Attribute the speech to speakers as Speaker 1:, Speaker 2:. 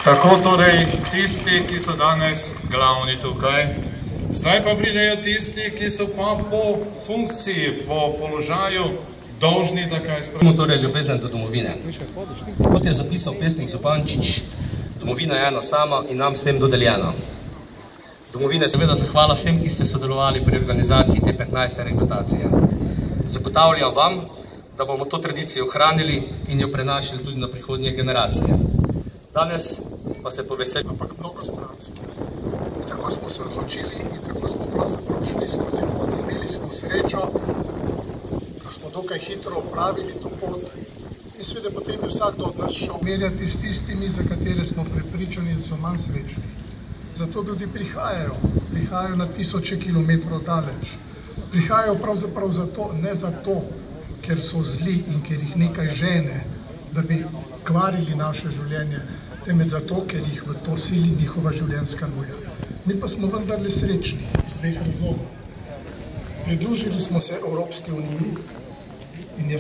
Speaker 1: Tako torej tisti, ki so danes glavni tukaj. Zdaj pa pridejo tisti, ki so pa po funkciji, po položaju dolžni, da kaj spravijo.
Speaker 2: Torej ljubezen do domovine. Kot je zapisal pesnik Zupančič, domovina je ena sama in nam s tem dodeljena. Domovine seveda zahvala vsem, ki ste sodelovali pri organizaciji te 15. rekrutacije. Zagotavljam vam, da bomo to tradicijo ohranili in jo prenašali tudi na prihodnje generacije. Danes pa se poveselimo.
Speaker 3: Ampak mnogostranski. In tako smo se odločili in tako smo pravzaprav šli skozi pot. Imeli smo srečo, da smo dokaj hitro opravili to pot in seveda potem je vsakdo od nas šel merjati s tistimi, za katere smo prepričani, da so manj srečni. Zato tudi prihajajo na tisoče kilometrov daleč. Prihajajo pravzaprav zato, ne zato, ker so zli in ker jih nekaj žene, da bi kvarili naše življenje, temveč zato, ker jih v to sili njihova življenjska nuja. Mi pa smo vendarle srečni iz dveh razlogov. Pridružili smo se Evropski uniji,